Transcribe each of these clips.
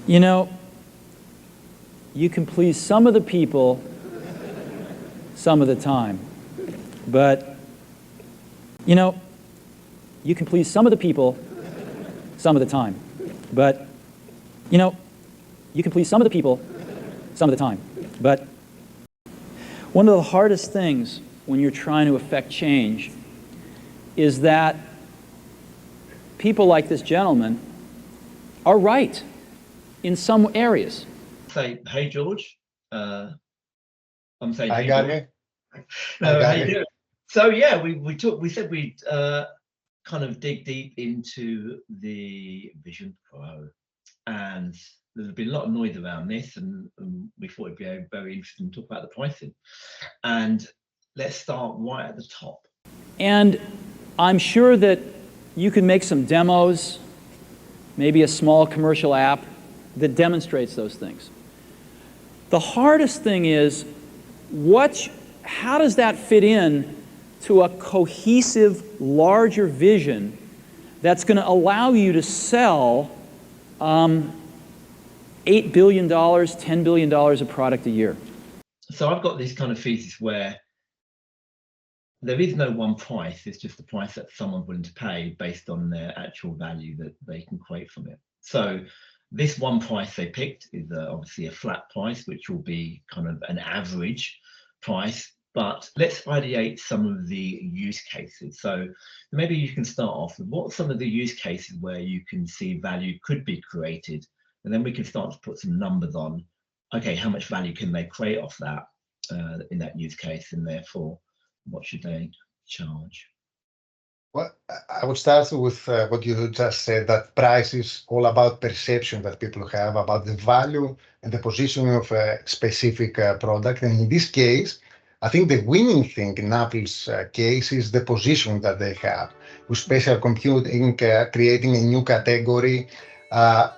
You know, you can please some of the people some of the time, but, you know, you can please some of the people some of the time, but, you know, you can please some of the people some of the time, but one of the hardest things when you're trying to affect change is that people like this gentleman are right in some areas. Say, hey, George. I'm saying, I hey, got George. it. No, how you doing? So yeah, we said we'd kind of dig deep into the Vision Pro, and there's been a lot of noise around this, and we thought it'd be very interesting to talk about the pricing. And let's start right at the top. And I'm sure that you can make some demos, maybe a small commercial app that demonstrates those things. The hardest thing is, how does that fit in to a cohesive, larger vision that's going to allow you to sell $8 billion, $10 billion of product a year? So I've got this kind of thesis where there is no one price, it's just the price that someone's willing to pay based on their actual value that they can create from it. So this one price they picked is obviously a flat price, which will be kind of an average price. But let's ideate some of the use cases. So maybe you can start off with what some of the use cases where you can see value could be created, and then we can start to put some numbers on, okay, how much value can they create off that in that use case, and therefore what should they charge? Well, I would start with what you just said, that price is all about perception that people have about the value and the positioning of a specific product. And in this case, I think the winning thing in Apple's case is the position that they have. With spatial computing, creating a new category,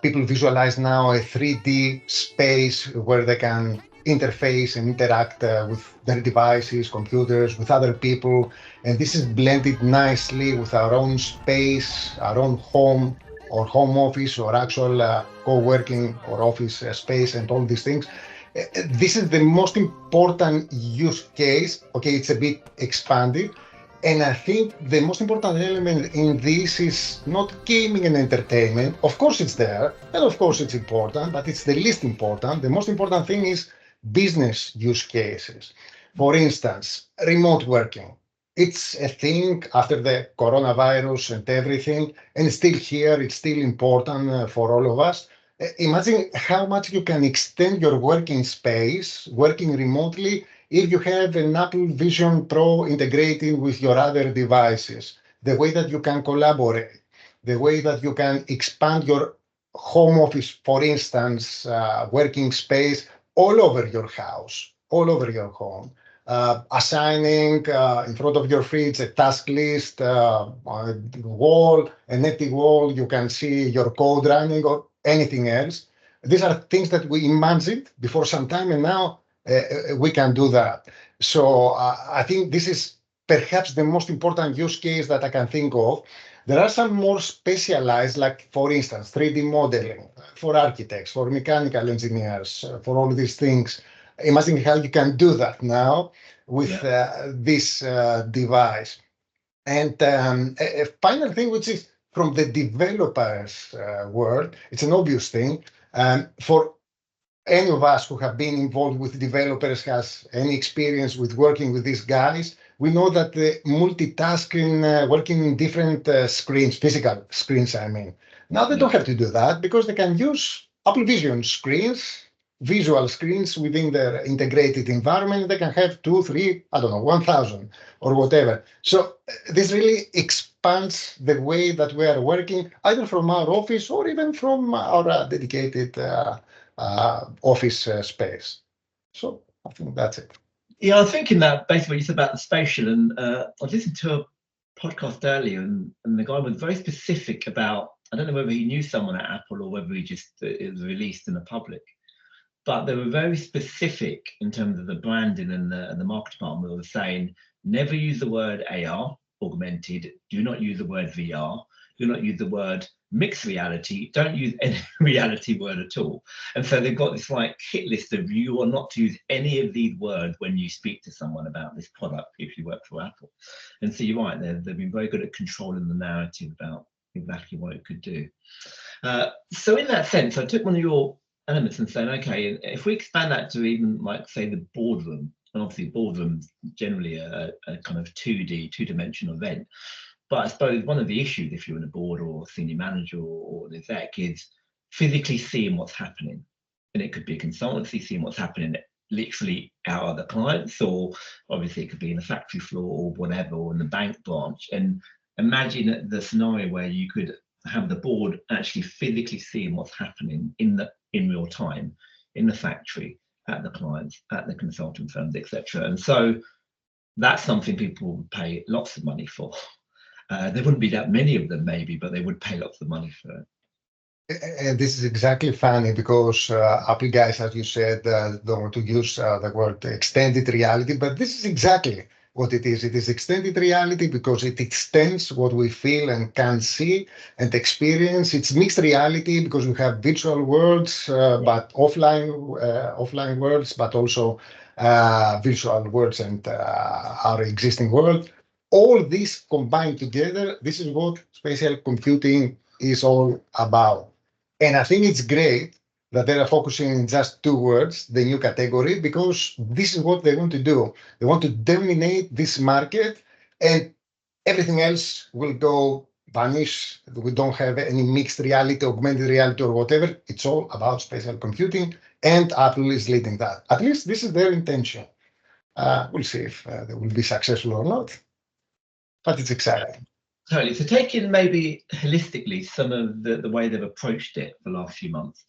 people visualize now a 3D space where they can interface and interact with their devices, computers, with other people. And this is blended nicely with our own space, our own home or home office or actual co-working or office space and all these things. This is the most important use case. Okay, it's a bit expanded. And I think the most important element in this is not gaming and entertainment. Of course it's there, and of course it's important, but it's the least important. The most important thing is business use cases. For instance, remote working. It's a thing after the coronavirus and everything, and it's still here, it's still important for all of us. Imagine how much you can extend your working space, working remotely, if you have an Apple Vision Pro integrated with your other devices, the way that you can collaborate, the way that you can expand your home office, for instance, working space all over your house, all over your home. Assigning in front of your fridge a task list, on a wall, an empty wall, you can see your code running or anything else. These are things that we imagined before some time, and now we can do that. So I think this is perhaps the most important use case that I can think of. There are some more specialized, like for instance, 3D modeling for architects, for mechanical engineers, for all these things. Imagine how you can do that now with this device. And a final thing, which is from the developers' world, it's an obvious thing. For any of us who have been involved with developers, has any experience with working with these guys, we know that the multitasking, working in different screens, physical screens, I mean. Now they don't have to do that because they can use Apple Vision screens, visual screens within their integrated environment. They can have 2, 3, I don't know, 1,000 or whatever. So this really expands the way that we are working, either from our office or even from our dedicated office space. So I think that's it. Yeah, I was thinking that basically you said about the spatial, and I listened to a podcast earlier, and the guy was very specific about, I don't know whether he knew someone at Apple or whether he just, it was released in the public, but they were very specific in terms of the branding and the market department. They were saying, never use the word AR, augmented, do not use the word VR, do not use the word mixed reality, don't use any reality word at all. And so they've got this like hit list of you are not to use any of these words when you speak to someone about this product if you work for Apple. And so you're right, they've been very good at controlling the narrative about exactly what it could do. So in that sense, I took one of your elements and saying, okay, if we expand that to even like say the boardroom, and obviously boardroom's generally a kind of 2D, two-dimensional event. But I suppose one of the issues if you're in a board or senior manager or an exec is physically seeing what's happening. And it could be a consultancy seeing what's happening literally out of the clients, or obviously it could be in the factory floor or whatever, or in the bank branch. And imagine the scenario where you could have the board actually physically seeing what's happening in real time in the factory, at the clients, at the consulting firms, etc. And so that's something people would pay lots of money for. There wouldn't be that many of them maybe, but they would pay lots of money for it. And this is exactly funny because Apple guys, as you said, don't want to use the word extended reality, but this is exactly what it is. It is extended reality because it extends what we feel and can see and experience. It's mixed reality because we have virtual worlds, but offline worlds, but also virtual worlds and our existing world. All this combined together, this is what spatial computing is all about. And I think it's great that they are focusing in just two words, the new category, because this is what they want to do. They want to dominate this market and everything else will go vanish. We don't have any mixed reality, augmented reality, or whatever. It's all about spatial computing, and Apple is leading that. At least this is their intention. We'll see if they will be successful or not, but it's exciting. Totally. So taking maybe holistically some of the way they've approached it for the last few months,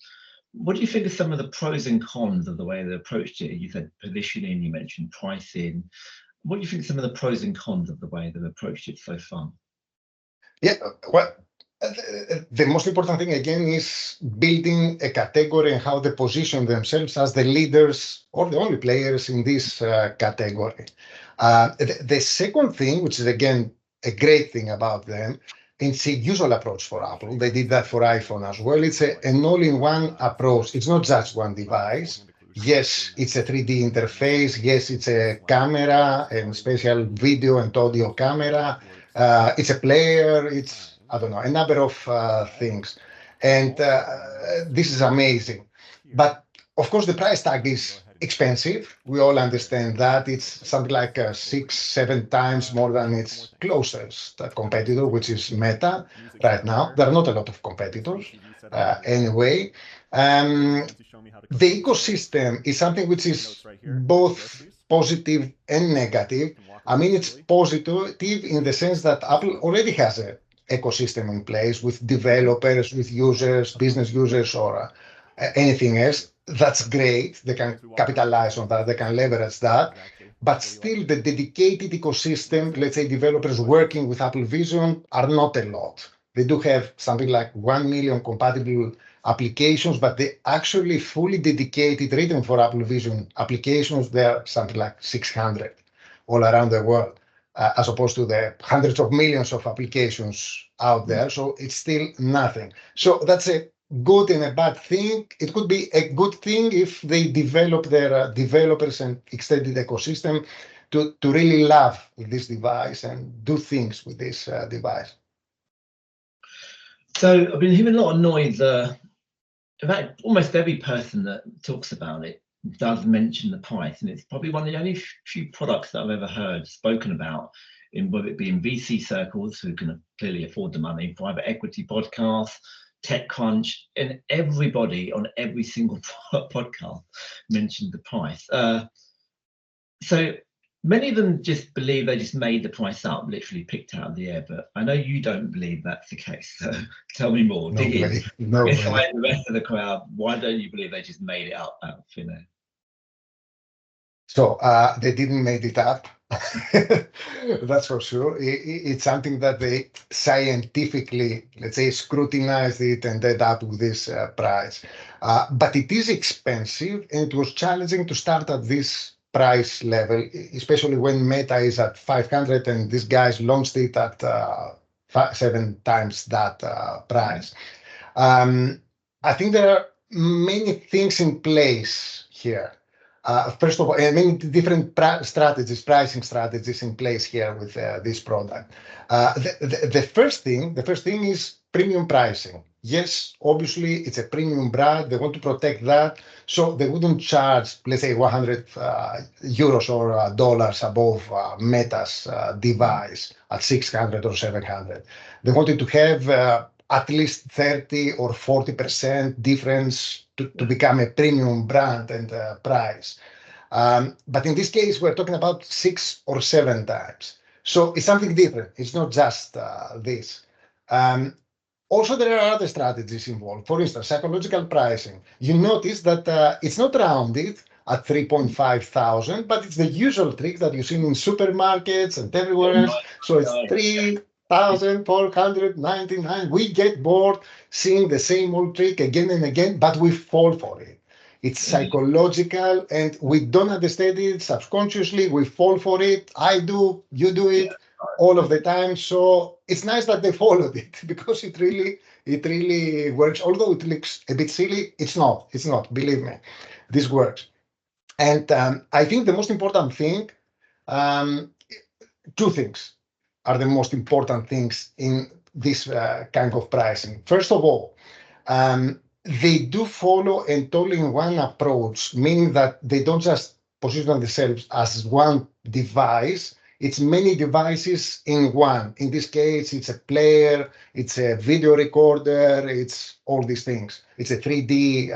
what do you think of some of the pros and cons of the way they approached it? You said positioning, you mentioned pricing. What do you think some of the pros and cons of the way they've approached it so far? Yeah, well, the most important thing again is building a category and how they position themselves as the leaders or the only players in this category. The second thing, which is again a great thing about them, it's a usual approach for Apple. They did that for iPhone as well. It's an all-in-one approach. It's not just one device. Yes, it's a 3D interface. Yes, it's a camera and spatial video and audio camera. It's a player. It's, I don't know, a number of things. And this is amazing. But of course, the price tag is expensive. We all understand that. It's something like 6-7 times more than its closest competitor, which is Meta right now. There are not a lot of competitors anyway. The ecosystem is something which is both positive and negative. I mean, it's positive in the sense that Apple already has an ecosystem in place with developers, with users, business users, or anything else. That's great. They can capitalize on that. They can leverage that. But still, the dedicated ecosystem, let's say developers working with Apple Vision, are not a lot. They do have something like 1 million compatible applications, but they actually fully dedicated, written for Apple Vision applications, they're something like 600 all around the world, as opposed to the hundreds of millions of applications out there. So it's still nothing. So that's a good and a bad thing. It could be a good thing if they develop their developers and extended ecosystem to really love this device and do things with this device. So I've been hearing a lot of noise. In fact, almost every person that talks about it does mention the price, and it's probably one of the only few products that I've ever heard spoken about, in whether it be in VC circles who can clearly afford the money, private equity podcasts, TechCrunch, and everybody on every single podcast mentioned the price. So many of them just believe they just made the price up, literally picked out of the air. But I know you don't believe that's the case. So tell me more. No way. No way. Inside the rest of the crowd, why don't you believe they just made it up out of thin air? So they didn't make it up. That's for sure. It's something that they scientifically, let's say, scrutinized it and ended up with this price. But it is expensive, and it was challenging to start at this price level, especially when Meta is at 500 and these guys launched it at 7 times that price. I think there are many things in place here. First of all, many different pricing strategies in place here with this product. The first thing is premium pricing. Yes, obviously it's a premium brand. They want to protect that, so they wouldn't charge, let's say, 100 euros or dollars above Meta's device at 600 or 700. They wanted to have at least 30 or 40% difference to become a premium brand and price. But in this case, we're talking about 6 or 7 times. So it's something different. It's not just this. Also, there are other strategies involved. For instance, psychological pricing. You notice that it's not rounded at 3.5 thousand, but it's the usual trick that you see in supermarkets and everywhere else. So it's 3,499. We get bored seeing the same old trick again and again, but we fall for it. It's psychological, and we don't understand it subconsciously. We fall for it. I do, you do it all of the time. So it's nice that they followed it because it really works. Although it looks a bit silly, it's not. It's not. Believe me, this works. And I think the most important thing, two things are the most important things in this kind of pricing. First of all, they do follow an all-in-one approach, meaning that they don't just position themselves as one device. It's many devices in one. In this case, it's a player, it's a video recorder, it's all these things. It's a 3D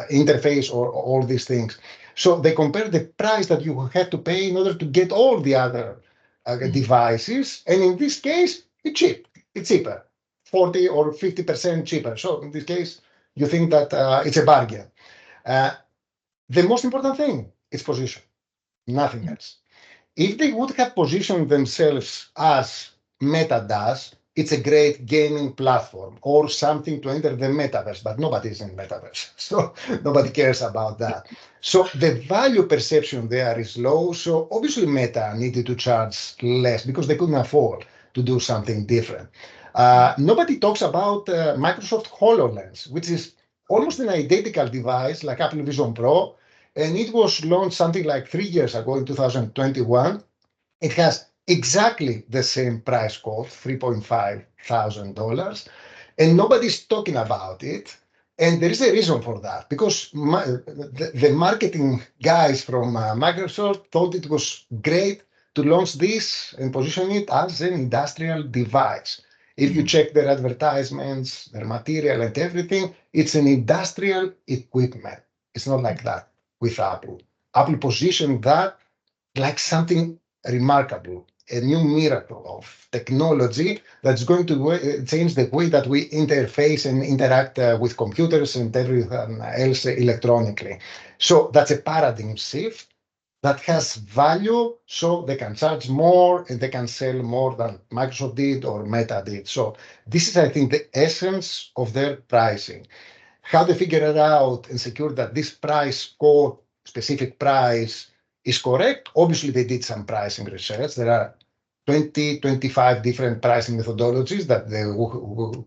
interface, or all these things. So they compare the price that you have to pay in order to get all the other devices. And in this case, it's cheap. It's cheaper, 40 or 50% cheaper. So in this case, you think that it's a bargain. The most important thing is position, nothing else. If they would have positioned themselves as Meta does, it's a great gaming platform or something to enter the metaverse, but nobody's in metaverse, so nobody cares about that. So the value perception there is low. So obviously Meta needed to charge less because they couldn't afford to do something different. Nobody talks about Microsoft HoloLens, which is almost an identical device like Apple Vision Pro, and it was launched something like 3 years ago in 2021. It has exactly the same price code, $3.5 thousand, and nobody's talking about it. And there is a reason for that, because the marketing guys from Microsoft thought it was great to launch this and position it as an industrial device. If you check their advertisements, their material and everything, it's an industrial equipment. It's not like that with Apple. Apple positioned that like something remarkable, a new miracle of technology that's going to change the way that we interface and interact with computers and everything else electronically. So that's a paradigm shift that has value, so they can charge more and they can sell more than Microsoft did or Meta did. So this is, I think, the essence of their pricing. How they figure it out and secure that this price code, specific price, is correct. Obviously, they did some pricing research. There are 20, 25 different pricing methodologies that they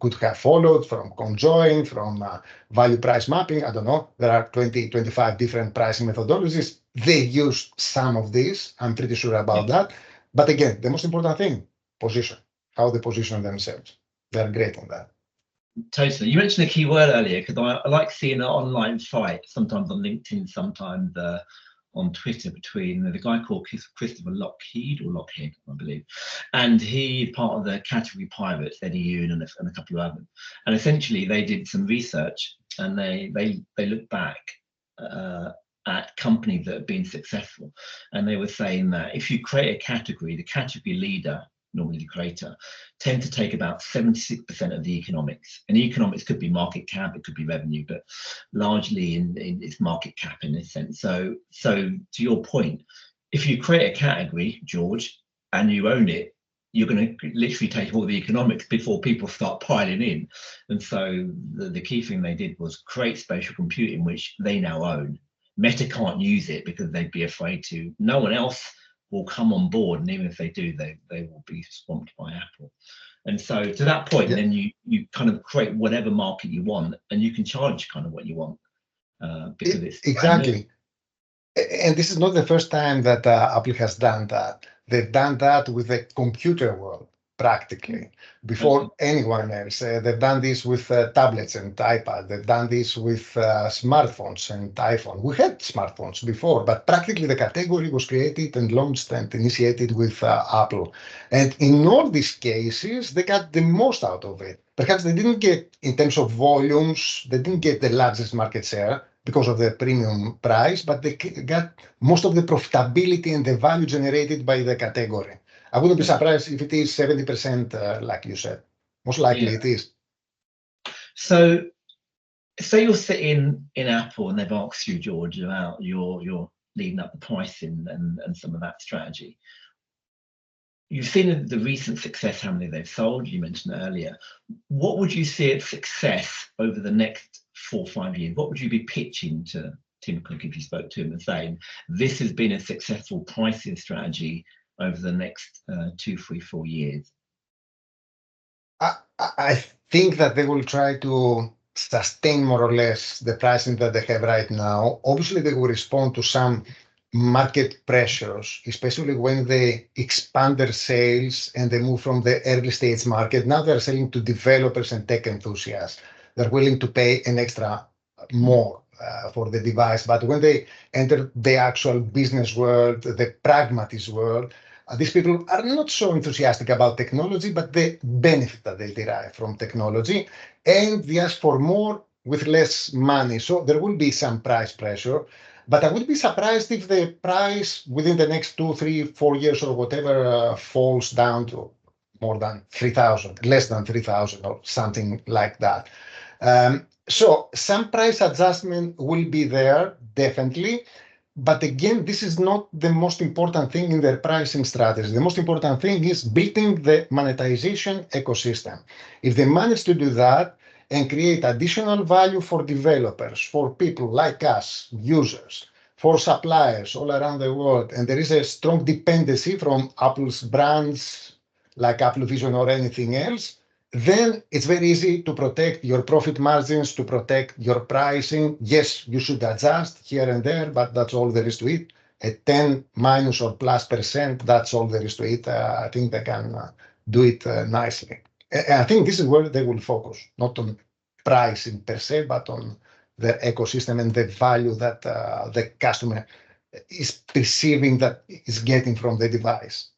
could have followed, from conjoint, from value price mapping. I don't know. There are 20, 25 different pricing methodologies. They used some of these. I'm pretty sure about that. But again, the most important thing, position, how they position themselves. They're great on that. Totally. You mentioned a key word earlier, because I like seeing an online fight, sometimes on LinkedIn, sometimes on Twitter, between the guy called Christopher Lockheed, I believe, and he's part of the category pirates, Eddie Yoon and a couple of others. And essentially, they did some research and they looked back at companies that have been successful, and they were saying that if you create a category, the category leader, normally the creator, tend to take about 76% of the economics. And the economics could be market cap, it could be revenue, but largely in its market cap in this sense. So to your point, if you create a category, George, and you own it, you're going to literally take all the economics before people start piling in. And so the key thing they did was create spatial computing, which they now own. Meta can't use it because they'd be afraid to. No one else will come on board, and even if they do, they will be swamped by Apple. And so to that point, Yeah, then you kind of create whatever market you want, and you can charge kind of what you want because it's brand new. exactly. And this is not the first time that Apple has done that. They've done that with the computer world, practically, before Okay. anyone else. They've done this with tablets and iPad. They've done this with smartphones and iPhone. We had smartphones before, but practically the category was created and launched and initiated with Apple. And in all these cases, they got the most out of it. Perhaps they didn't get, in terms of volumes, they didn't get the largest market share because of the premium price, but they got most of the profitability and the value generated by the category. I wouldn't be surprised if it is 70%, like you said. Most likely Yeah. it is. So say you're sitting in Apple and they've asked you, George, about your leading up the pricing and some of that strategy. You've seen the recent success, how many they've sold, you mentioned it earlier. What would you see as success over the next 4 or 5 years? What would you be pitching to Tim Cook if you spoke to him and saying, this has been a successful pricing strategy over the next 2, 3, 4 years? I think that they will try to sustain more or less the pricing that they have right now. Obviously, they will respond to some market pressures, especially when they expand their sales and they move from the early stage market. Now they're selling to developers and tech enthusiasts. They're willing to pay an extra more for the device. But when they enter the actual business world, the pragmatist world, these people are not so enthusiastic about technology, but the benefit that they derive from technology, and they ask for more with less money. So there will be some price pressure, but I would be surprised if the price within the next 2, 3, 4 years or whatever falls down to more than 3,000, less than 3,000 or something like that. So some price adjustment will be there, definitely. But again, this is not the most important thing in their pricing strategy. The most important thing is building the monetization ecosystem. If they manage to do that and create additional value for developers, for people like us, users, for suppliers all around the world, and there is a strong dependency from Apple's brands like Apple Vision or anything else, then it's very easy to protect your profit margins, to protect your pricing. Yes, you should adjust here and there, but that's all there is to it. At 10 minus or plus percent, that's all there is to it. I think they can do it nicely. And I think this is where they will focus, not on pricing per se, but on their ecosystem and the value that the customer is perceiving that is getting from the device.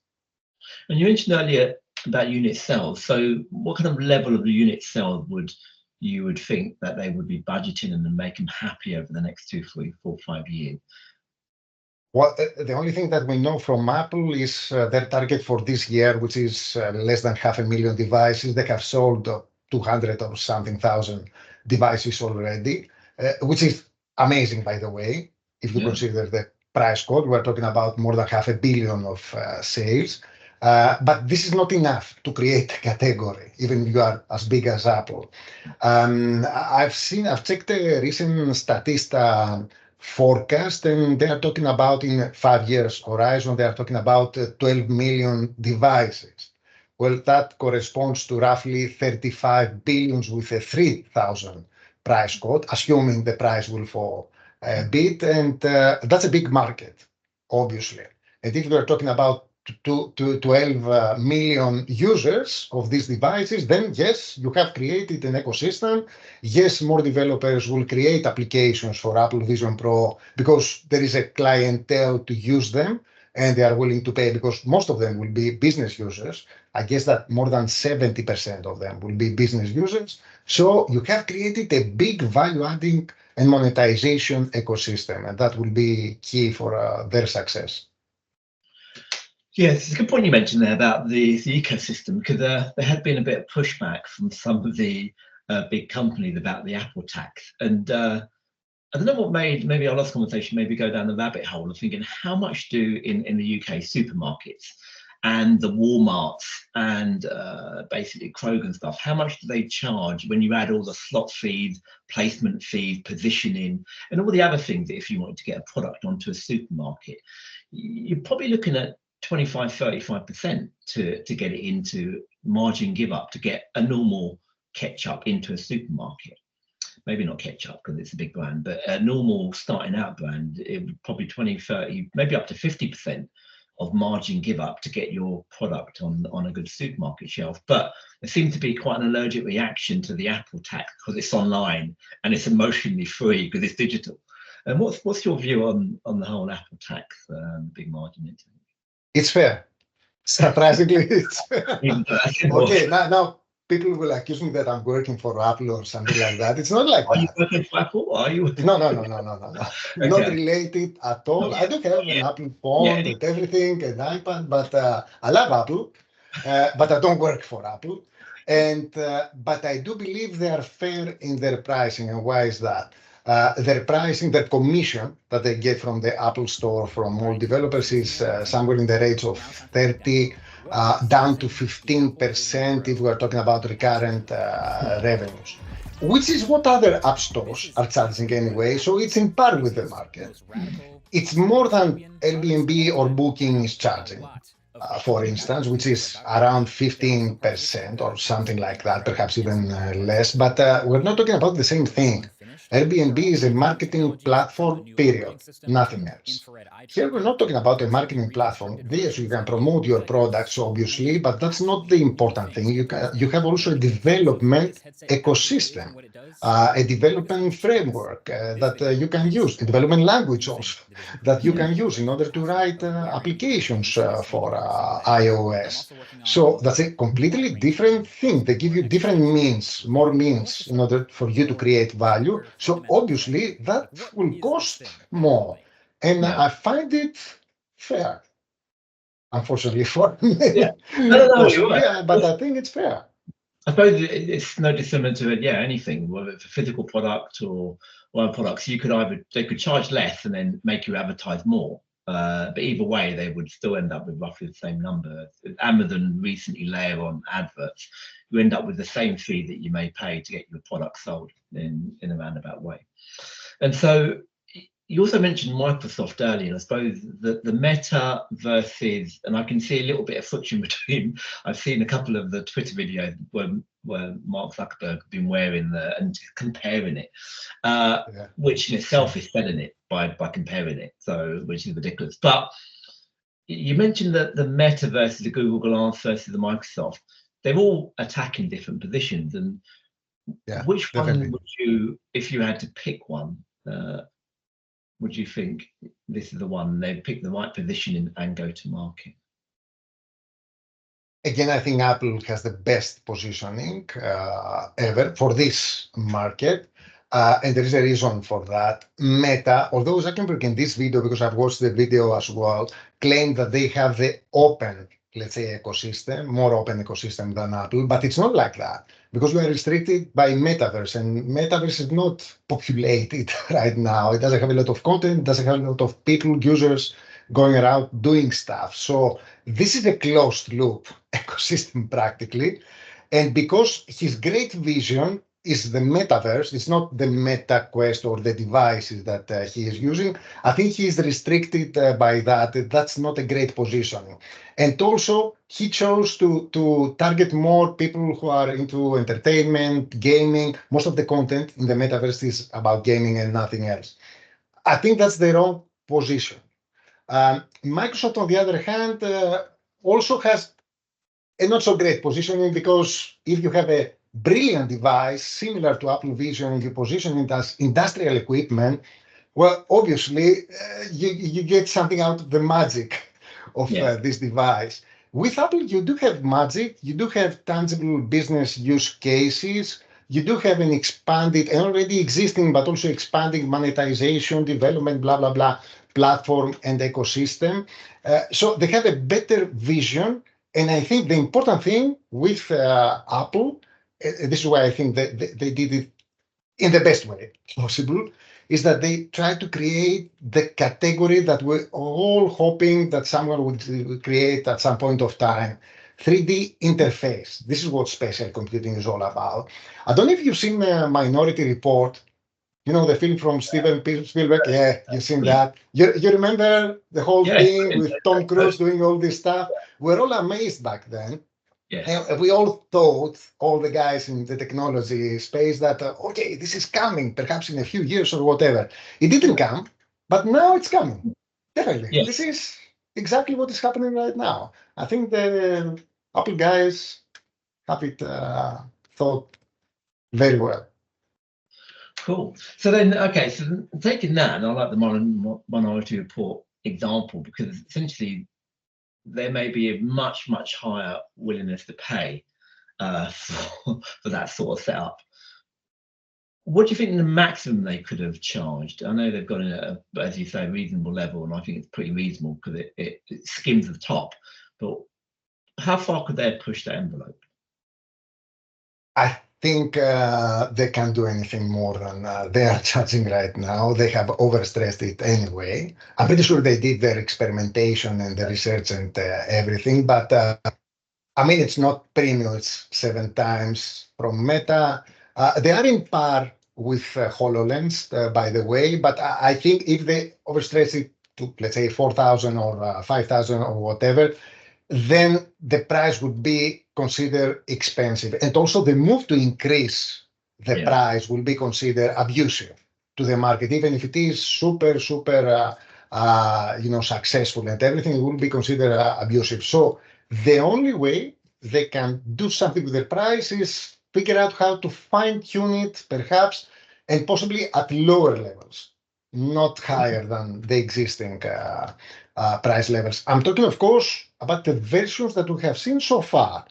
And you mentioned earlier about unit sales. So what kind of level of the unit sales would you think that they would be budgeting and make them happy over the next 2, 3, 4, 5 years? Well, the only thing that we know from Apple is their target for this year, which is less than 500,000 devices. They have sold 200 or something thousand devices already, which is amazing, by the way, if you consider the price quote. We're talking about more than 500 million of sales. But this is not enough to create a category, even if you are as big as Apple. I've checked the recent Statista forecast, and they are talking about in 5 years horizon, they are talking about 12 million devices. Well, that corresponds to roughly 35 billions with a 3,000 price quote, assuming the price will fall a bit. And that's a big market, obviously. And if we're talking about 12 million users of these devices, then yes, you have created an ecosystem. Yes, more developers will create applications for Apple Vision Pro because there is a clientele to use them and they are willing to pay because most of them will be business users. I guess that more than 70% of them will be business users. So you have created a big value adding and monetization ecosystem, and that will be key for their success. Yes, it's a good point you mentioned there about the ecosystem, because there had been a bit of pushback from some of the big companies about the Apple tax. And I don't know what made maybe our last conversation maybe go down the rabbit hole of thinking how much do in the UK supermarkets and the Walmarts and basically Kroger and stuff, how much do they charge when you add all the slot fees, placement fees, positioning, and all the other things that if you wanted to get a product onto a supermarket, you're probably looking at 25, 35% to get it into margin give up to get a normal ketchup into a supermarket. Maybe not ketchup because it's a big brand, but a normal starting out brand, it would probably 20, 30, maybe up to 50% of margin give up to get your product on a good supermarket shelf. But there seems to be quite an allergic reaction to the Apple tax because it's online and it's emotionally free because it's digital. And what's your view on the whole Apple tax, big margin into it? It's fair. Surprisingly, it's fair. Okay, now people will accuse me that I'm working for Apple or something like that. It's not like Are that. you working for Apple? Are you? No. Okay. Not related at all. Not I do have an Apple phone and everything, an iPad, but I love Apple, but I don't work for Apple. And but I do believe they are fair in their pricing. And why is that? Their pricing, their commission that they get from the Apple Store from all developers is somewhere in the range of 30 down to 15% if we are talking about recurrent revenues, which is what other app stores are charging anyway. So it's in par with the market. It's more than Airbnb or Booking is charging, for instance, which is around 15% or something like that, perhaps even less. But we're not talking about the same thing. Airbnb is a marketing platform, period, nothing else. Here, we're not talking about a marketing platform. Yes, you can promote your products, obviously, but that's not the important thing. You have also a development ecosystem, a development framework that you can use, a development language also that you can use in order to write applications for iOS. So that's a completely different thing. They give you different means, more means in order for you to create value. So obviously that will cost more. And I find it fair. Unfortunately for me, possibly, but I think it's fair. I suppose it's no dissimilar to anything, whether it's a physical product or products. They could charge less and then make you advertise more. But either way, they would still end up with roughly the same number. If Amazon recently layer on adverts, you end up with the same fee that you may pay to get your product sold in a roundabout way. And so you also mentioned Microsoft earlier, and I suppose the Meta versus, and I can see a little bit of friction between. I've seen a couple of the Twitter videos where Mark Zuckerberg has been wearing and comparing it, which in itself is selling it by comparing it, so which is ridiculous. But you mentioned that the Meta versus the Google Glass versus the Microsoft, they're all attacking different positions, and which one would you, if you had to pick one? Would you think this is the one they pick the right position and go to market? Again, I think Apple has the best positioning ever for this market. And there is a reason for that. Meta, although Zuckerberg in this video, because I've watched the video as well, claimed that they have the open, let's say, ecosystem, more open ecosystem than Apple, but it's not like that because we are restricted by Metaverse, and Metaverse is not populated right now. It doesn't have a lot of content, doesn't have a lot of people, users going around doing stuff. So this is a closed loop ecosystem practically. And because his great vision is the metaverse, it's not the Meta Quest or the devices that he is using. I think he is restricted by that. That's not a great positioning. And also, he chose to target more people who are into entertainment, gaming. Most of the content in the metaverse is about gaming and nothing else. I think that's the wrong position. Microsoft, on the other hand, also has a not so great positioning, because if you have a brilliant device similar to Apple Vision and you position it as industrial equipment, well, obviously you get something out of the magic of this device. With Apple, you do have magic, you do have tangible business use cases, you do have an expanded and already existing, but also expanding monetization, development, blah, blah, blah, platform and ecosystem. So they have a better vision. And I think the important thing with Apple, this is why I think that they did it in the best way possible, is that they try to create the category that we're all hoping that someone would create at some point of time. 3D interface. This is what spatial computing is all about. I don't know if you've seen Minority Report. You know, the film from Steven Spielberg? Yeah, you've seen that. You remember the whole thing with Tom Cruise doing all this stuff? We're all amazed back then. Yes. And we all thought, all the guys in the technology space, that okay, this is coming, perhaps in a few years or whatever. It didn't come, but now it's coming. Definitely, Yes. this is exactly what is happening right now. I think the Apple guys have it thought very well. Cool. So then, okay, so taking that, and I like the Minority Report example, because essentially there may be a much, much higher willingness to pay for that sort of setup. What do you think the maximum they could have charged? I know they've got in a, as you say, reasonable level, and I think it's pretty reasonable because it skims the top. But how far could they have pushed that envelope? I think they can't do anything more than they are charging right now. They have overstressed it anyway. I'm pretty sure they did their experimentation and the research and everything, but I mean, it's not premium, it's 7 times from Meta. They are in par with HoloLens, by the way, but I think if they overstress it to, let's say, 4,000 or 5,000 or whatever, then the price would be considered expensive. And also the move to increase the price will be considered abusive to the market. Even if it is super, super, successful and everything, it will be considered abusive. So the only way they can do something with the price is figure out how to fine tune it, perhaps, and possibly at lower levels, not higher than the existing price levels. I'm talking, of course, about the versions that we have seen so far.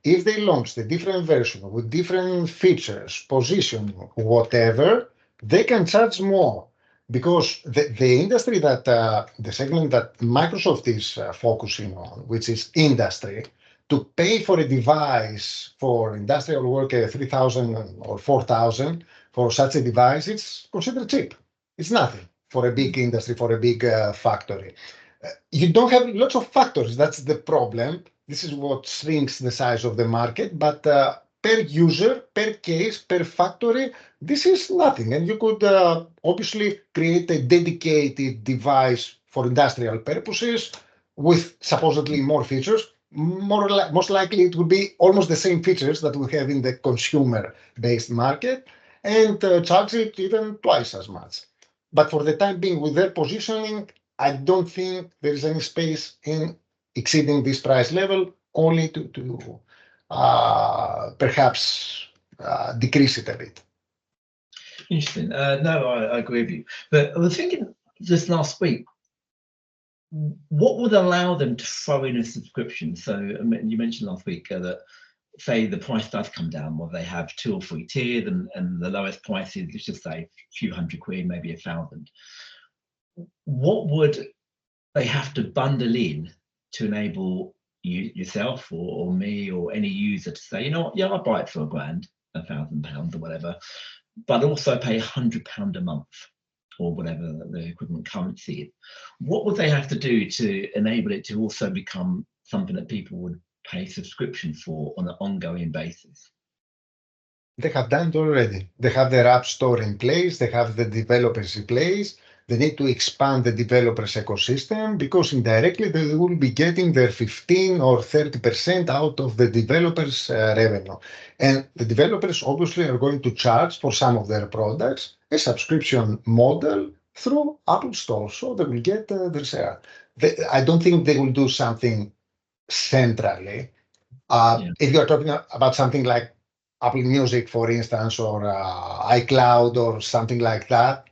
If they launch the different version with different features, positioning, whatever, they can charge more, because the industry that the segment that Microsoft is focusing on, which is industry, to pay for a device for industrial work, 3,000 or 4,000 for such a device, it's considered cheap. It's nothing for a big industry, for a big factory. You don't have lots of factories. That's the problem. This is what shrinks the size of the market. But per user, per case, per factory, this is nothing. And you could obviously create a dedicated device for industrial purposes with supposedly more features. Most likely, it will be almost the same features that we have in the consumer-based market, and charge it even twice as much. But for the time being, with their positioning, I don't think there is any space in exceeding this price level, only to perhaps decrease it a bit. Interesting. No, I agree with you. But I was thinking just last week, what would allow them to throw in a subscription? So I mean, you mentioned last week that, say, the price does come down, well, they have 2 or 3 tiers, and the lowest price is, let's just say, a few £100, maybe 1,000. What would they have to bundle in to enable you, yourself, or me, or any user to say, you know what, yeah, I'll buy it for £1,000, £1,000 or whatever, but also pay £100 a month, or whatever the equivalent currency is? What would they have to do to enable it to also become something that people would pay subscription for on an ongoing basis? They have done it already. They have their app store in place. They have the developers in place. They need to expand the developers ecosystem, because indirectly they will be getting their 15 or 30% out of the developers' revenue. And the developers obviously are going to charge for some of their products a subscription model through Apple Store. So they will get their share. I don't think they will do something centrally. If you're talking about something like Apple Music, for instance, or iCloud or something like that,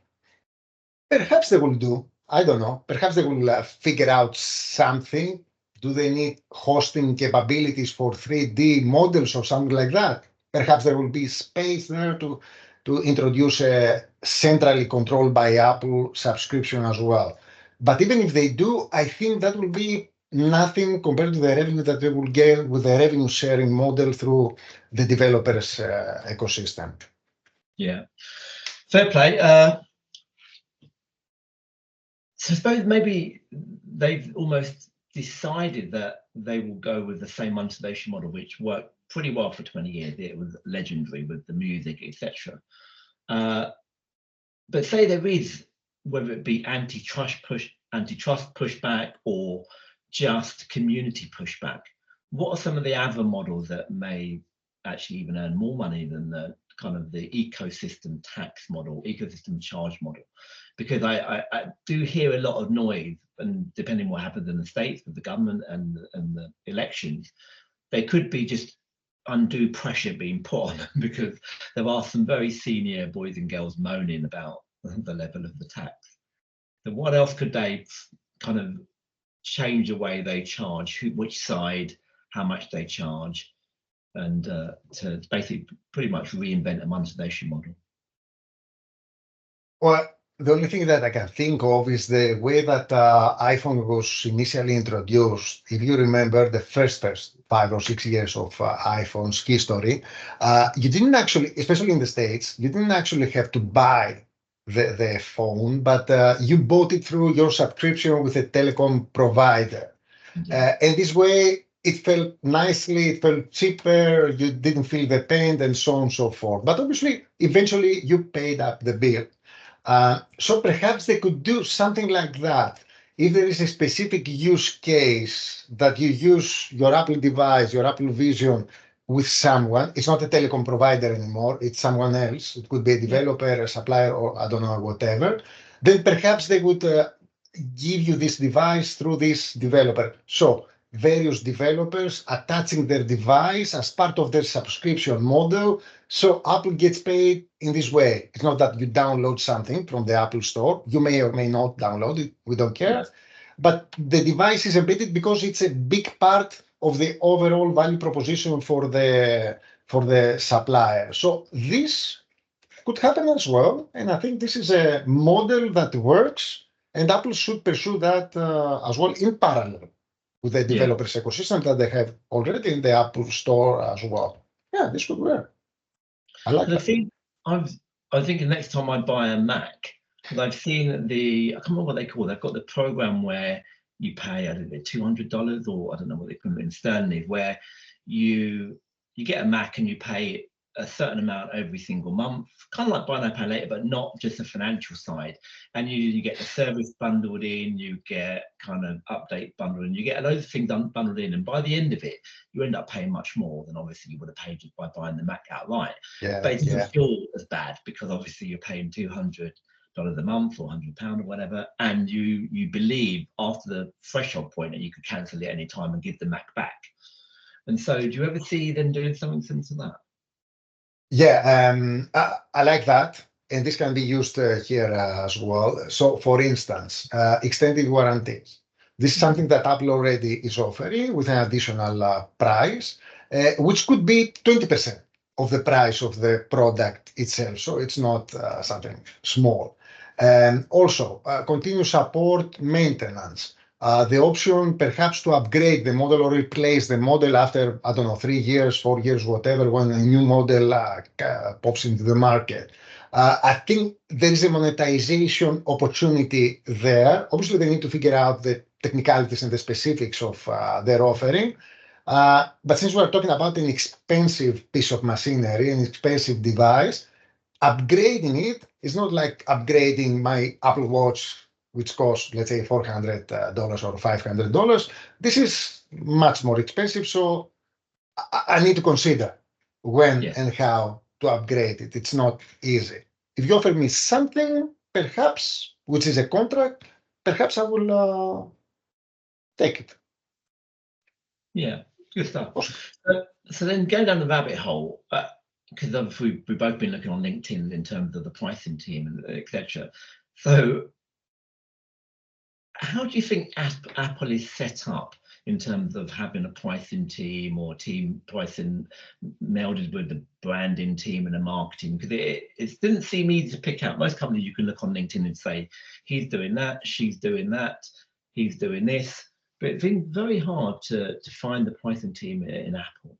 perhaps they will do. I don't know. Perhaps they will figure out something. Do they need hosting capabilities for 3D models or something like that? Perhaps there will be space there to introduce a centrally controlled by Apple subscription as well. But even if they do, I think that will be nothing compared to the revenue that they will get with the revenue sharing model through the developers' ecosystem. Yeah, fair play. So I suppose maybe they've almost decided that they will go with the same monetization model, which worked pretty well for 20 years. It was legendary with the music, etc. But say there is, whether it be antitrust pushback or just community pushback, what are some of the other models that may actually even earn more money than the kind of the ecosystem tax model, ecosystem charge model? Because I do hear a lot of noise, and depending what happens in the States with the government and the elections, there could be just undue pressure being put on them because there are some very senior boys and girls moaning about the level of the tax. So what else could they kind of change the way they charge, which side, how much they charge, and to basically pretty much reinvent a monetization model? Well, the only thing that I can think of is the way that iPhone was initially introduced. If you remember the first 5 or 6 years of iPhone's history, you didn't actually, especially in the States, you didn't actually have to buy the phone, but you bought it through your subscription with a telecom provider. And this way, it felt nicely, it felt cheaper, you didn't feel the pain, and so on and so forth. But obviously, eventually, you paid up the bill. So perhaps they could do something like that. If there is a specific use case that you use your Apple device, your Apple Vision with someone, it's not a telecom provider anymore, it's someone else. It could be a developer, a supplier, or I don't know, whatever. Then perhaps they would give you this device through this developer. So various developers attaching their device as part of their subscription model. So Apple gets paid in this way. It's not that you download something from the Apple Store. You may or may not download it. We don't care. Yes. But the device is embedded because it's a big part of the overall value proposition for the supplier. So this could happen as well. And I think this is a model that works. And Apple should pursue that as well in parallel with the developers ecosystem that they have already in the Apple Store as well. Yeah, this could work. I like that. I think I'm thinking next time I buy a Mac, because I've seen I can't remember what they call it. They've got the program where you pay, I don't know, $200, or I don't know what they put in sterling, where you get a Mac and you pay a certain amount every single month, kind of like buy now, pay later, but not just the financial side. And you get the service bundled in, you get kind of update bundled in, you get a load of things bundled in, and by the end of it, you end up paying much more than obviously you would have paid just by buying the Mac outright. Yeah, but it doesn't feel as bad because obviously you're paying $200 a month or £100 or whatever, and you believe after the threshold point that you could cancel it any time and give the Mac back. And so, do you ever see them doing something similar to that? Yeah, I like that. And this can be used here as well. So, for instance, extended warranties. This is something that Apple already is offering with an additional price, which could be 20% of the price of the product itself. So it's not something small. Also, continuous support maintenance. The option perhaps to upgrade the model or replace the model after, I don't know, 3 years, 4 years, whatever, when a new model pops into the market. I think there is a monetization opportunity there. Obviously, they need to figure out the technicalities and the specifics of their offering. But since we're talking about an expensive piece of machinery, an expensive device, upgrading it is not like upgrading my Apple Watch, which costs, let's say, $400 or $500. This is much more expensive. So I need to consider when and how to upgrade it. It's not easy. If you offer me something, perhaps, which is a contract, perhaps I will take it. Yeah, good stuff. So then go down the rabbit hole, because we've both been looking on LinkedIn in terms of the pricing team and etc. So how do you think Apple is set up in terms of having a pricing team or team pricing melded with the branding team and the marketing? Because it didn't seem easy to pick out. Most companies you can look on LinkedIn and say, he's doing that, she's doing that, he's doing this. But it's been very hard to find the pricing team in Apple.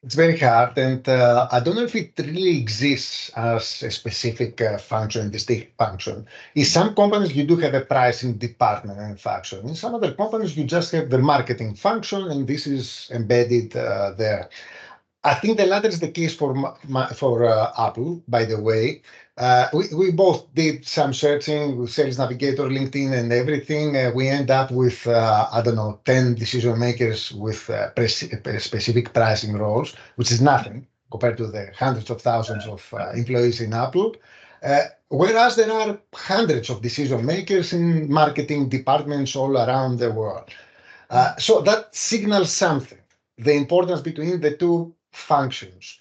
It's very hard, and I don't know if it really exists as a specific function, distinct function. In some companies, you do have a pricing department and function. In some other companies, you just have the marketing function, and this is embedded there. I think the latter is the case for Apple, by the way. We both did some searching with Sales Navigator, LinkedIn, and everything. We end up with, I don't know, 10 decision makers with specific pricing roles, which is nothing compared to the hundreds of thousands of employees in Apple. Whereas there are hundreds of decision makers in marketing departments all around the world. So that signals something, the importance between the two functions.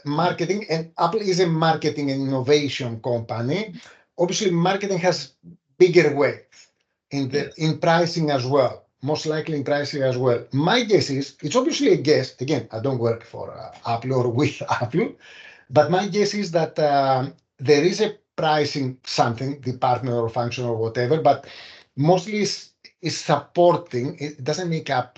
Marketing, and Apple is a marketing and innovation company. Obviously, marketing has bigger weight in pricing as well, most likely in pricing as well. My guess is, it's obviously a guess, again, I don't work for Apple or with Apple, but my guess is that there is a pricing something, department or function or whatever, but mostly is supporting. It doesn't make up,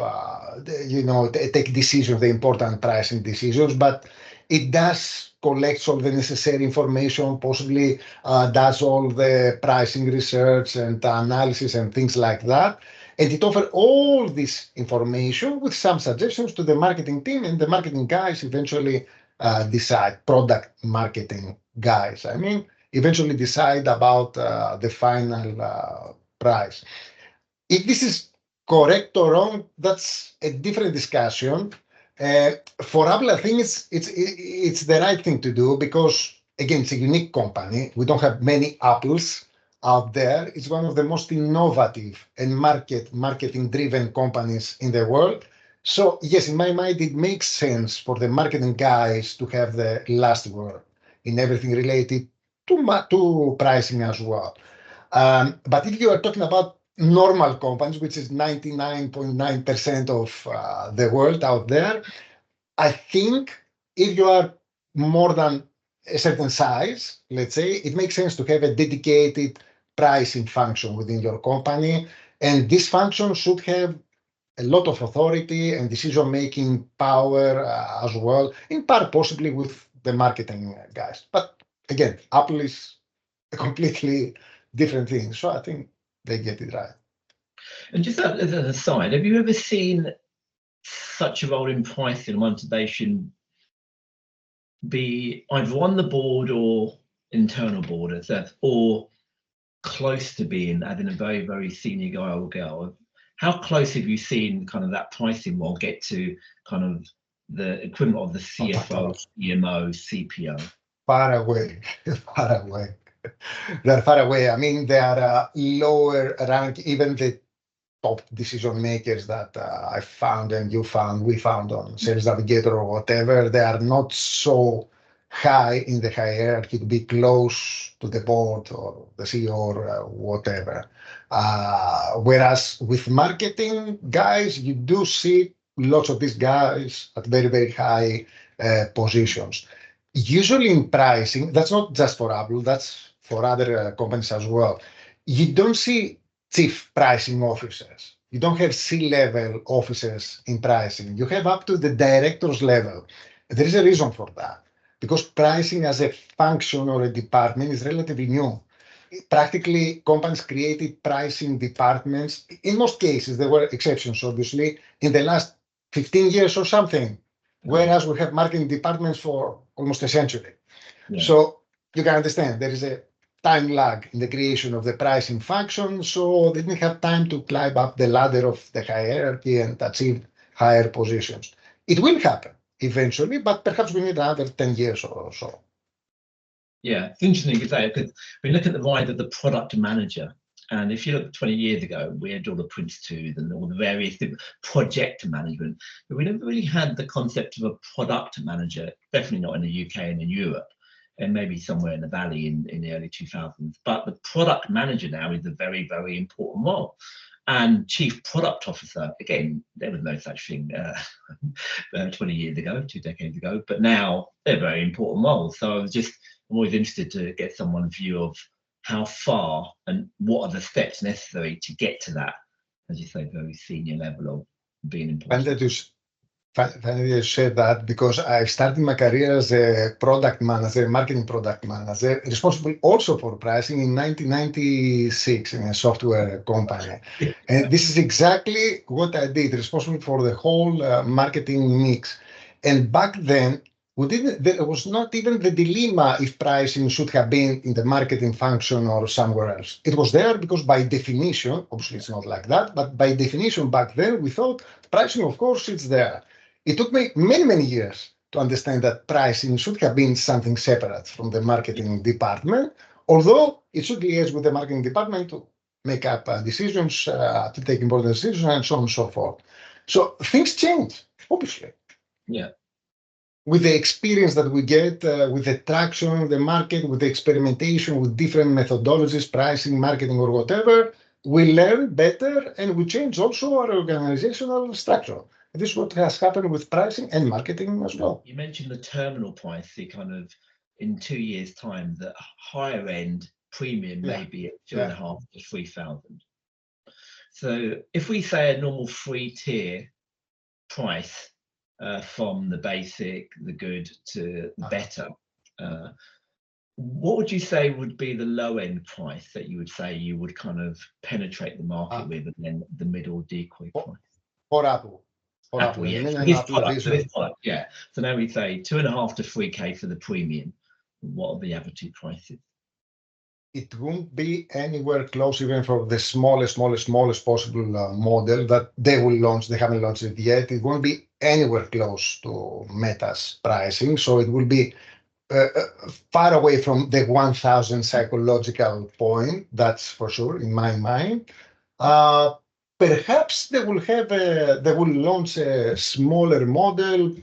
take decisions, the important pricing decisions, but it does collect all the necessary information, possibly does all the pricing research and analysis and things like that. And it offers all this information with some suggestions to the marketing team, and the marketing guys eventually decide, product marketing guys, eventually decide about the final price. If this is correct or wrong, that's a different discussion. For Apple, I think it's the right thing to do because, again, it's a unique company. We don't have many Apples out there. It's one of the most innovative and marketing-driven companies in the world. So yes, in my mind, it makes sense for the marketing guys to have the last word in everything related to pricing as well. But if you are talking about normal companies, which is 99.9% of the world out there, I think if you are more than a certain size, let's say, it makes sense to have a dedicated pricing function within your company. And this function should have a lot of authority and decision-making power as well, in part possibly with the marketing guys. But again, Apple is a completely different thing. So I think they get it right. And just as an aside, have you ever seen such a role in pricing and monetization be either on the board or internal board, or close to being, having a very, very senior guy or girl? How close have you seen kind of that pricing role get to kind of the equivalent of the CFO, CMO, CPO? Far away, far away. They're far away. They are lower rank, even the top decision makers that I found and you found, we found on Sales Navigator or whatever, they are not so high in the hierarchy to be close to the board or the CEO or whatever. Whereas with marketing guys, you do see lots of these guys at very, very high positions. Usually in pricing, that's not just for Apple, that's for other companies as well. You don't see chief pricing officers. You don't have C-level officers in pricing. You have up to the director's level. There is a reason for that, because pricing as a function or a department is relatively new. Practically, companies created pricing departments. In most cases, there were exceptions, obviously, in the last 15 years or something, whereas we have marketing departments for almost a century. Yeah. So you can understand there is a time lag in the creation of the pricing function, so they didn't have time to climb up the ladder of the hierarchy and achieve higher positions. It will happen eventually, but perhaps we need another 10 years or so. Yeah, it's interesting you say, because we look at the rise of the product manager, and if you look 20 years ago, we had all the Prince 2s and all the various project management, but we never really had the concept of a product manager, definitely not in the UK and in Europe, and maybe somewhere in the Valley in the early 2000s. But the product manager now is a very, very important role. And chief product officer, again, there was no such thing 20 years ago, 2 decades ago, but now they're very important roles. So I'm always interested to get someone's view of how far and what are the steps necessary to get to that, as you say, very senior level of being important. Funny you said that, because I started my career as a product manager, marketing product manager, responsible also for pricing in 1996 in a software company. And this is exactly what I did, responsible for the whole marketing mix. And back then, there was not even the dilemma if pricing should have been in the marketing function or somewhere else. It was there because by definition, obviously it's not like that, but by definition back then we thought pricing, of course, it's there. It took me many, many years to understand that pricing should have been something separate from the marketing department, although it should liaise with the marketing department to make up decisions, to take important decisions, and so on and so forth. So things change, obviously. Yeah. With the experience that we get, with the traction in the market, with the experimentation with different methodologies, pricing, marketing, or whatever, we learn better and we change also our organizational structure. This is what has happened with pricing and marketing as well. You mentioned the terminal price, the kind of in 2 years' time, the higher end premium may be at 2.5 to 3,000. So if we say a normal free tier price from the basic, the good to the better, what would you say would be the low end price that you would say you would kind of penetrate the market with, and then the middle decoy price? For Apple. Apple, yeah. For this product, yeah. So now we say 2.5 to 3K for the premium. What are the average prices? It won't be anywhere close, even for the smallest possible model that they will launch. They haven't launched it yet. It won't be anywhere close to Meta's pricing. So it will be far away from the 1,000 psychological point. That's for sure in my mind. Perhaps they will launch a smaller model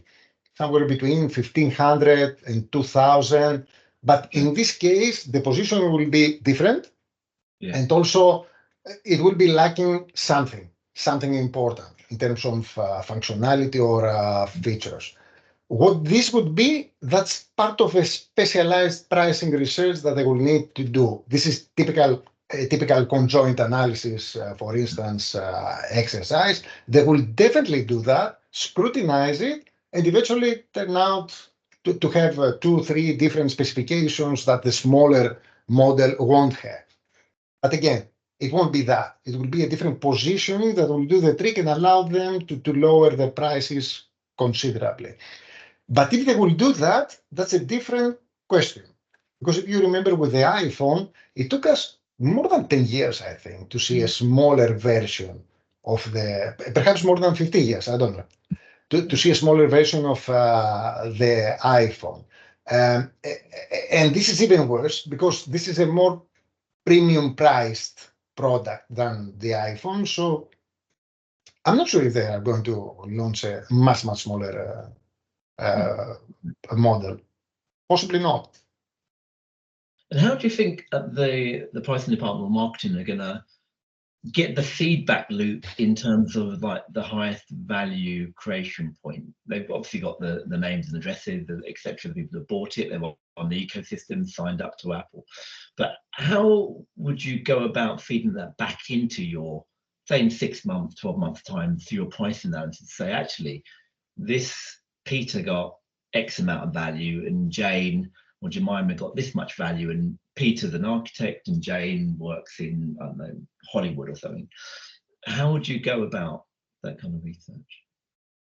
somewhere between 1,500 and 2,000. But in this case, the position will be different. Yeah. And also it will be lacking something important in terms of functionality or features. What this would be, that's part of a specialized pricing research that they will need to do. This is a typical conjoint analysis, for instance, exercise. They will definitely do that, scrutinize it, and eventually turn out to have 2 or 3 different specifications that the smaller model won't have. But again, it won't be that. It will be a different positioning that will do the trick and allow them to lower the prices considerably. But if they will do that, that's a different question. Because if you remember with the iPhone, it took us more than 10 years, I think, to see a smaller version of perhaps more than 15 years, I don't know, to see a smaller version of the iPhone. And this is even worse because this is a more premium priced product than the iPhone. So I'm not sure if they are going to launch a much smaller model. Possibly not. And how do you think the pricing department or marketing are going to get the feedback loop in terms of like the highest value creation point? They've obviously got the names and addresses, etc. People have bought it, they're on the ecosystem, signed up to Apple. But how would you go about feeding that back into your, say in 6 months, 12 months time, through your pricing analysis, say actually this Peter got X amount of value and Jane or Jemima got this much value, and Peter's an architect and Jane works in, I don't know, Hollywood or something. How would you go about that kind of research?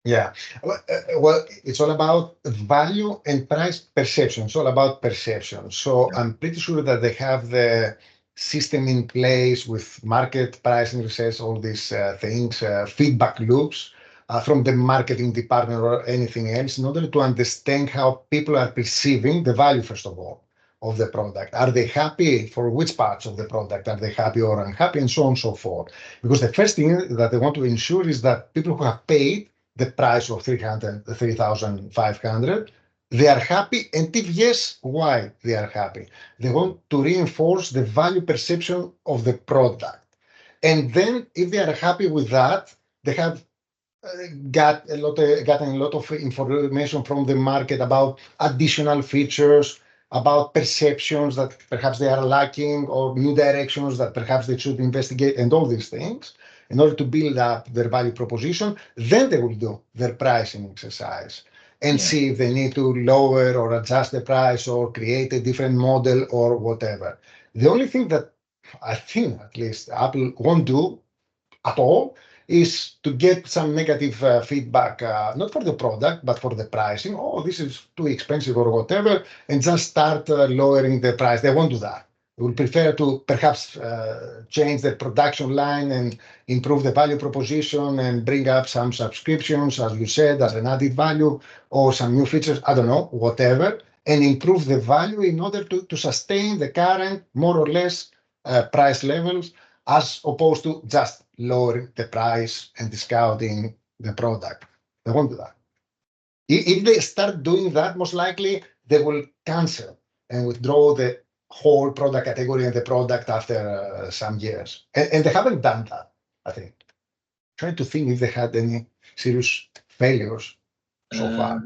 Yeah, well, it's all about value and price perception. It's all about perception. So I'm pretty sure that they have the system in place with market pricing research, all these things, feedback loops from the marketing department or anything else in order to understand how people are perceiving the value, first of all, of the product. Are they happy? For which parts of the product are they happy or unhappy, and so on and so forth? Because the first thing that they want to ensure is that people who have paid the price of 3,500, they are happy, and if yes, why they are happy. They want to reinforce the value perception of the product. And then if they are happy with that, they have gotten a lot of information from the market about additional features, about perceptions that perhaps they are lacking, or new directions that perhaps they should investigate, and all these things in order to build up their value proposition. Then they will do their pricing exercise and see if they need to lower or adjust the price or create a different model or whatever. The only thing that I think at least Apple won't do at all is to get some negative feedback, not for the product, but for the pricing. Oh, this is too expensive or whatever, and just start lowering the price. They won't do that. They will prefer to perhaps change the production line and improve the value proposition and bring up some subscriptions, as you said, as an added value, or some new features, I don't know, whatever, and improve the value in order to sustain the current, more or less, price levels, as opposed to just lowering the price and discounting the product. They won't do that. If they start doing that, most likely they will cancel and withdraw the whole product category and the product after some years. And they haven't done that, I think. Trying to think if they had any serious failures so far.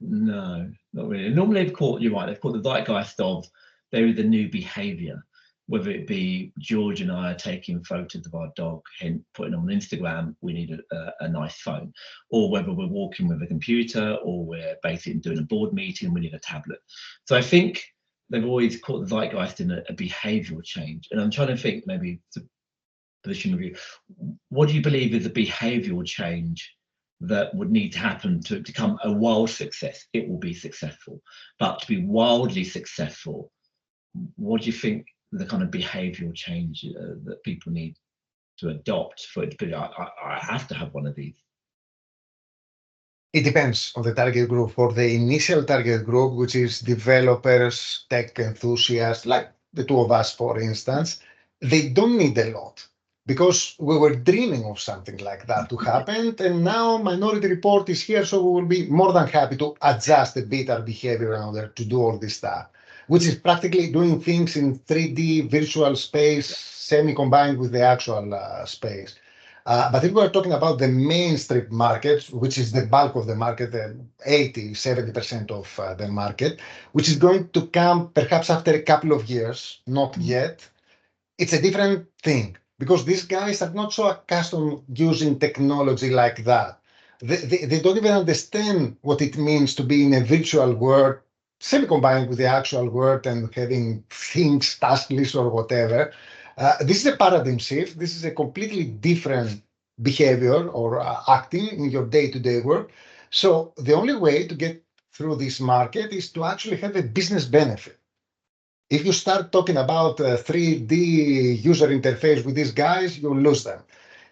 No, not really. Normally, you're right, they've caught the zeitgeist of there is a new behavior, whether it be George and I are taking photos of our dog and putting them on Instagram, we need a nice phone, or whether we're walking with a computer or we're basically doing a board meeting, we need a tablet. So I think they've always caught the zeitgeist in a behavioral change. And I'm trying to think, maybe to position of view, what do you believe is a behavioral change that would need to happen to become a wild success? It will be successful, but to be wildly successful, what do you think the kind of behavioral change that people need to adopt for it to be, I have to have one of these? It depends on the target group. For the initial target group, which is developers, tech enthusiasts, like the two of us, for instance, they don't need a lot, because we were dreaming of something like that to happen. And now Minority Report is here, so we will be more than happy to adjust a bit our behavior in order to do all this stuff, which is practically doing things in 3D virtual space, semi-combined with the actual space. But if we're talking about the mainstream market, which is the bulk of the market, 80, 70% of the market, which is going to come perhaps after a couple of years, not yet, it's a different thing, because these guys are not so accustomed using technology like that. They don't even understand what it means to be in a virtual world, semi-combined with the actual world and having things, task lists or whatever. This is a paradigm shift. This is a completely different behavior or acting in your day-to-day work. So the only way to get through this market is to actually have a business benefit. If you start talking about 3D user interface with these guys, you'll lose them.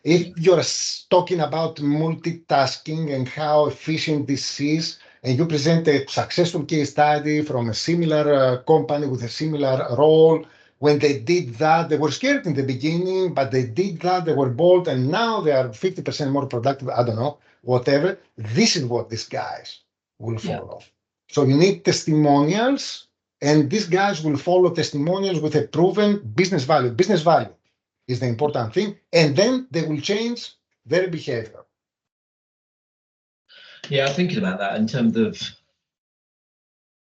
If you're talking about multitasking and how efficient this is, and you present a successful case study from a similar company with a similar role, when they did that, they were scared in the beginning, but they did that, they were bold, and now they are 50% more productive, I don't know, whatever. This is what these guys will follow. So you need testimonials, and these guys will follow testimonials with a proven business value. Business value is the important thing, and then they will change their behavior. Yeah, I'm thinking about that in terms of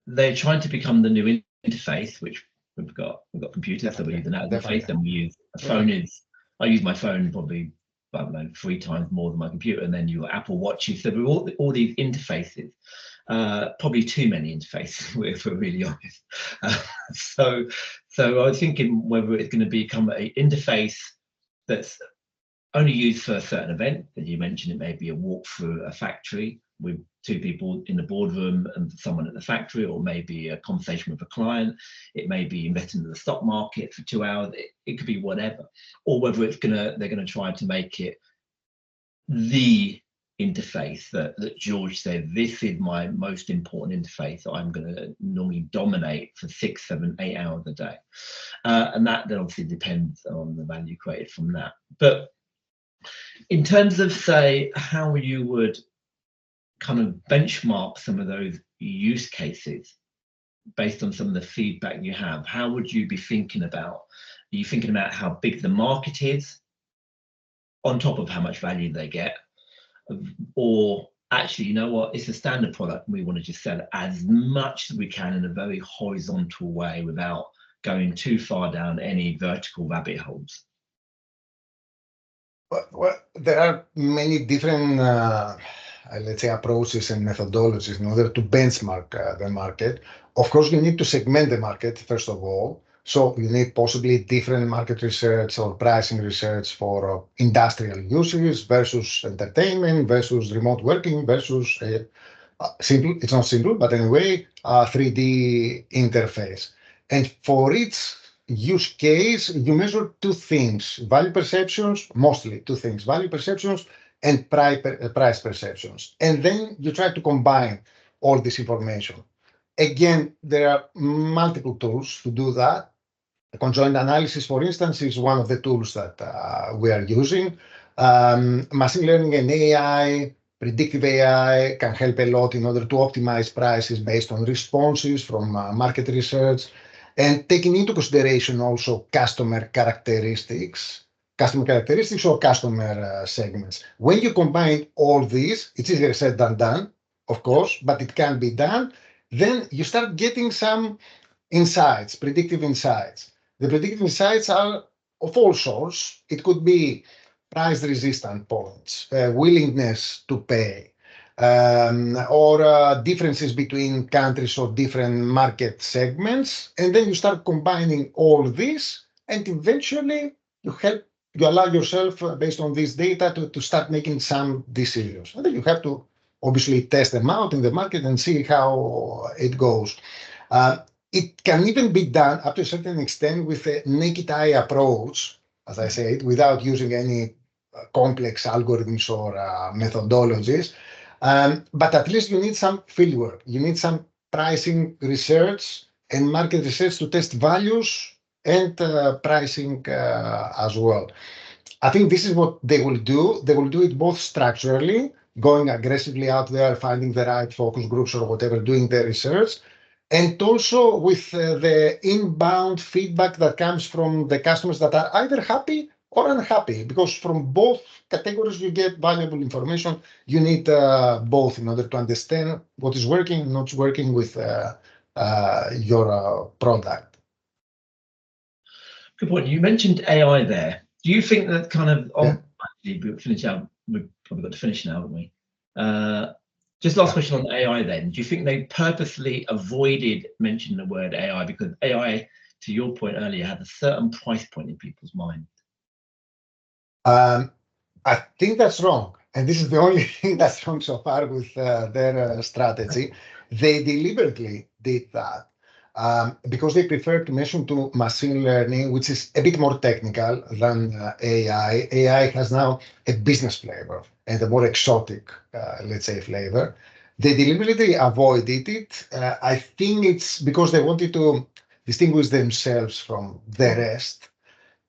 they're trying to become the new interface, which we've got computers, so we use an interface, and we use a phone. I use my phone probably, I don't know, 3 times more than my computer, and then your Apple Watches. So we've all these interfaces, probably too many interfaces, if we're really honest. So I was thinking whether it's going to become an interface that's only used for a certain event. As you mentioned, it may be a walk through a factory with 2 people in the boardroom and someone at the factory, or maybe a conversation with a client. It may be investing in the stock market for 2 hours. It could be whatever. Or whether they're gonna try to make it the interface that George said, this is my most important interface that I'm going to normally dominate for 6, 7, 8 hours a day. And that then obviously depends on the value created from that. But in terms of, say, how you would kind of benchmark some of those use cases based on some of the feedback you have, how would you be thinking about? Are you thinking about how big the market is on top of how much value they get? Or actually, you know what, it's a standard product and we want to just sell it as much as we can in a very horizontal way without going too far down any vertical rabbit holes? Well, there are many different, let's say, approaches and methodologies in order to benchmark the market. Of course, you need to segment the market, first of all. So you need possibly different market research or pricing research for industrial uses versus entertainment versus remote working versus simple, it's not simple, but anyway, 3D interface. And for each use case, you measure two things, value perceptions, mostly two things, value perceptions and price perceptions. And then you try to combine all this information. Again, there are multiple tools to do that. Conjoint analysis, for instance, is one of the tools that we are using. Machine learning and AI, predictive AI can help a lot in order to optimize prices based on responses from market research and taking into consideration also customer characteristics or customer segments. When you combine all these, it's easier said than done, of course, but it can be done. Then you start getting some insights, predictive insights. The predictive insights are of all sorts. It could be price resistant points, willingness to pay, or differences between countries or different market segments. And then you start combining all this, and eventually you allow yourself, based on this data, to start making some decisions. And then you have to obviously test them out in the market and see how it goes. It can even be done up to a certain extent with a naked eye approach, as I said, without using any complex algorithms or methodologies. But at least you need some fieldwork. You need some pricing research and market research to test values and pricing as well. I think this is what they will do. They will do it both structurally, going aggressively out there, finding the right focus groups or whatever, doing their research, and also with the inbound feedback that comes from the customers that are either happy or unhappy, because from both categories you get valuable information. You need both in order to understand what is working and not working with your product. Good point. You mentioned AI there. Do you think that kind of actually we'll finish out? We've probably got to finish now, haven't we? Just last question on AI then. Do you think they purposely avoided mentioning the word AI because AI, to your point earlier, had a certain price point in people's mind? I think that's wrong. And this is the only thing that's wrong so far with their strategy. They deliberately did that because they prefer to mention to machine learning, which is a bit more technical than AI. AI has now a business flavor and a more exotic, let's say, flavor. They deliberately avoided it. I think it's because they wanted to distinguish themselves from the rest.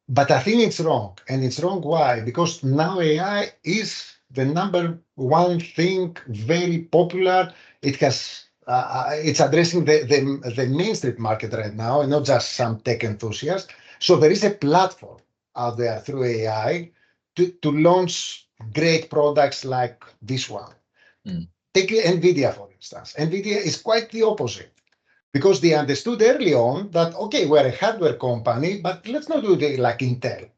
But I think it's wrong. And it's wrong why? Because now AI is the number one thing, very popular. It has it's addressing the mainstream market right now and not just some tech enthusiasts. So there is a platform out there through AI to launch great products like this one. Take NVIDIA, for instance. NVIDIA is quite the opposite because they understood early on that, okay, we're a hardware company, but let's not do it like Intel.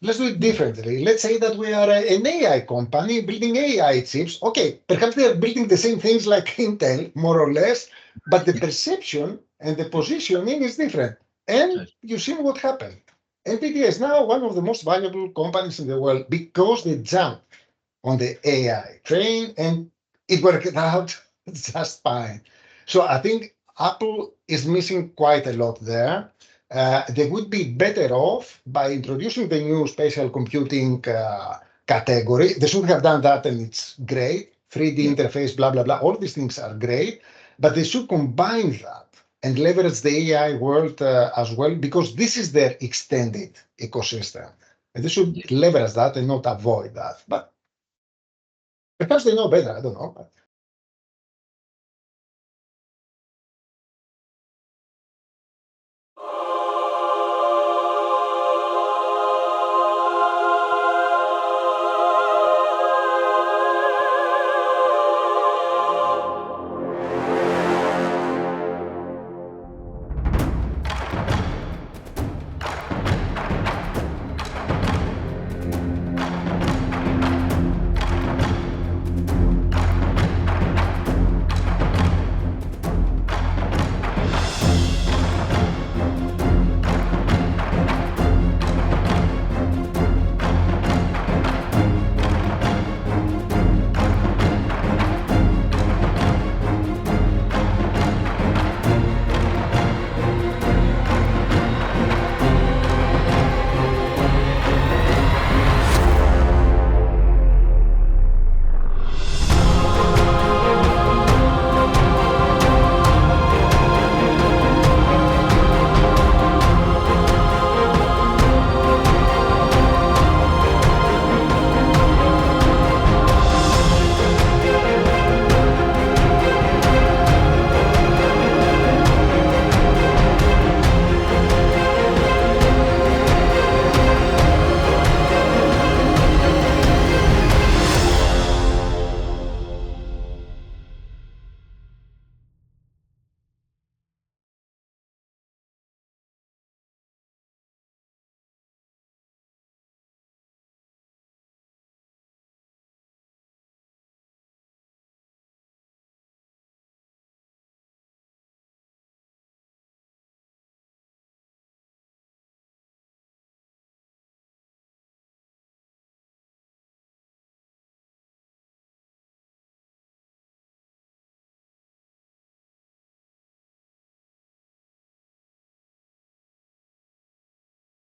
Let's do it differently. Let's say that we are an AI company building AI chips. Okay, perhaps they are building the same things like Intel, more or less, but the perception and the positioning is different. And you've seen what happened. NVIDIA is now one of the most valuable companies in the world because they jumped on the AI train and it worked out just fine. So I think Apple is missing quite a lot there. They would be better off by introducing the new spatial computing category. They should have done that, and it's great. 3D interface, blah, blah, blah. All these things are great, but they should combine that and leverage the AI world as well, because this is their extended ecosystem. And they should leverage that and not avoid that. But perhaps they know better. I don't know.